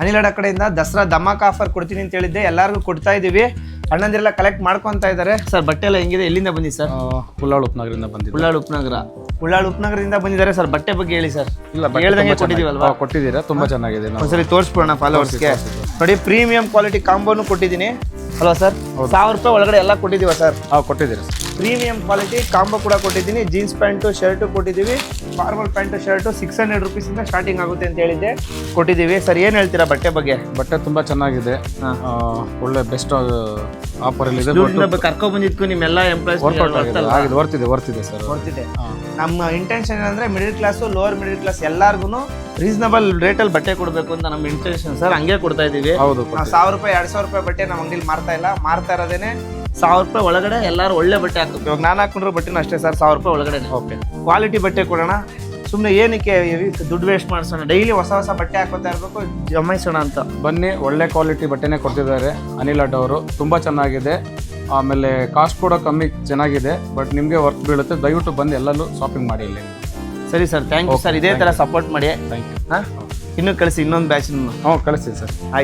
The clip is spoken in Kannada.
ಅನಿಲ್ ಅಣ್ಣ ಕಡೆಯಿಂದ ದಸರಾ ಧಮಾಕ್ ಆಫರ್ ಕೊಡ್ತೀನಿ ಅಂತ ಹೇಳಿದ್ದೆ, ಎಲ್ಲರಿಗೂ ಕೊಡ್ತಾ ಇದೀವಿ. ಅಣ್ಣಂದಿರೆಲ್ಲ ಕಲೆಕ್ಟ್ ಮಾಡ್ಕೊತಾ ಇದ್ದಾರೆ. ಸರ್ ಬಟ್ಟೆ ಎಲ್ಲ ಹೆಂಗಿದೆ, ಎಲ್ಲಿಂದ ಬಂದಿ ಸರ್? ಉಳ್ಳಾಳ ಉಪನಗರದಿಂದ ಬಂದಿದ್ದು. ಉಳ್ಳಾಳ ಉಪನಗರದಿಂದ ಬಂದಿದ್ದಾರೆ ಸರ್. ಬಟ್ಟೆ ಬಗ್ಗೆ ಹೇಳಿ ಸರ್. ಇಲ್ಲ, ಹೇಳ್ದಂಗೆ ಕೊಟ್ಟಿದ್ದೀವಲ್ವಾ? ಕೊಟ್ಟಿದ್ದೀರಾ, ತುಂಬಾ ಚೆನ್ನಾಗಿದೆ. ಒಂದ್ಸರಿ ತೋರಿಸ್ಬಿಡೋಣ ಫಾಲೋವರ್ಸ್ಗೆ. ನೋಡಿ, ಪ್ರೀಮಿಯಂ ಕ್ವಾಲಿಟಿ ಕಾಂಬೋನು ಕೊಟ್ಟಿದ್ದೀನಿ ಅಲ್ವಾ ಸರ್? 1000 ರೂಪಾಯಿ ಒಳಗಡೆ ಎಲ್ಲ ಕೊಟ್ಟಿದ್ದೀವ ಸರ್? ಕೊಟ್ಟಿದ್ದೀರಾ. ಪ್ರೀಮಿಯಂ ಕ್ವಾಲಿಟಿ ಕಾಂಬೋ ಕೂಡ ಕೊಟ್ಟಿದ್ದೀನಿ. ಜೀನ್ಸ್ ಪ್ಯಾಂಟು ಶರ್ಟು ಕೊಟ್ಟಿದ್ದೀವಿ. ಫಾರ್ಮಲ್ ಪ್ಯಾಂಟು ಶರ್ಟು 600 ರುಪೀಸಿಂದ ಸ್ಟಾರ್ಟಿಂಗ್ ಆಗುತ್ತೆ ಅಂತ ಹೇಳಿದ್ದೆ, ಕೊಟ್ಟಿದ್ದೀವಿ. ಸರ್ ಏನು ಹೇಳ್ತೀರಾ ಬಟ್ಟೆ ಬಗ್ಗೆ? ಬಟ್ಟೆ ತುಂಬಾ ಚೆನ್ನಾಗಿದೆ, ಒಳ್ಳೆ ಬೆಸ್ಟ್ ಆಫರ್ ಅಲ್ಲಿ ಇದೆ. ಕರ್ಕೊಂಡ್ ಬಂದಿದ್ಕು ನಿಮ್ಮೆಲ್ಲ ಎಂಪ್ಲಾಯ್ಸ್ ವರ್ತಿದೆ ಸರ್. ಬರ್ತಿದೆ. ನಮ್ಮ ಇಂಟೆನ್ಷನ್ ಏನಂದ್ರೆ middle class, lower middle class ಎಲ್ಲಾರ್ಗು ರೀಸನಬಲ್ ರೇಟಲ್ಲಿ ಬಟ್ಟೆ ಕೊಡಬೇಕು ಅಂತ ನಮ್ಮ ಇಂಟೆನ್ಷನ್ ಸರ್. ಹಂಗೆ ಕೊಡ್ತಾ ಇದೀವಿ. ಹೌದು, 1000 ರೂಪಾಯಿ 2000 ರೂಪಾಯಿ ಬಟ್ಟೆ ನಮ್ಮ ಅಂಗಡಿಲಿ ಮಾರ್ತಾ ಇಲ್ಲ. ಮಾರ್ತಾ ಇರೋದೇನೆ 1000 ರೂಪಾಯಿ ಒಳಗಡೆ ಎಲ್ಲರೂ ಒಳ್ಳೆ ಬಟ್ಟೆ ಹಾಕಬೇಕು. ಇವಾಗ ನಾನು ಹಾಕೊಂಡ್ರೆ ಬಟ್ಟೆನೂ ಅಷ್ಟೇ ಸರ್, 1000 ರೂಪಾಯಿ ಒಳಗಡೆ. ಓಕೆ, ಕ್ವಾಲಿಟಿ ಬಟ್ಟೆ ಕೊಡೋಣ. ಸುಮ್ಮನೆ ಏನಕ್ಕೆ ದುಡ್ಡು ವೇಸ್ಟ್ ಮಾಡಿಸೋಣ? ಡೈಲಿ ಹೊಸ ಹೊಸ ಬಟ್ಟೆ ಹಾಕೋತಾ ಇರಬೇಕು, ಜಮಾಯಿಸೋಣ ಅಂತ ಬನ್ನಿ. ಒಳ್ಳೆ ಕ್ವಾಲಿಟಿ ಬಟ್ಟೆನೇ ಕೊಡ್ತಿದ್ದಾರೆ ಅನಿಲ್ ಅಡ್ಡ ಅವರು. ತುಂಬ ಚೆನ್ನಾಗಿದೆ. ಆಮೇಲೆ ಕಾಸ್ಟ್ ಕೂಡ ಕಮ್ಮಿ ಚೆನ್ನಾಗಿದೆ. ಬಟ್ ನಿಮಗೆ ವರ್ಕ್ ಬೀಳುತ್ತೆ. ದಯವಿಟ್ಟು ಬಂದು ಎಲ್ಲರೂ ಶಾಪಿಂಗ್ ಮಾಡಿ ಇಲ್ಲಿ. ಸರಿ ಸರ್, ಥ್ಯಾಂಕ್ ಯು ಸರ್. ಇದೇ ಥರ ಸಪೋರ್ಟ್ ಮಾಡಿ. Thank you. ಇನ್ನೂ ಕಳಿಸಿ ಇನ್ನೊಂದು ಬ್ಯಾಚ್. ಕಳಿಸ್ತೀವಿ ಸರ್. ಆಯ್ತು.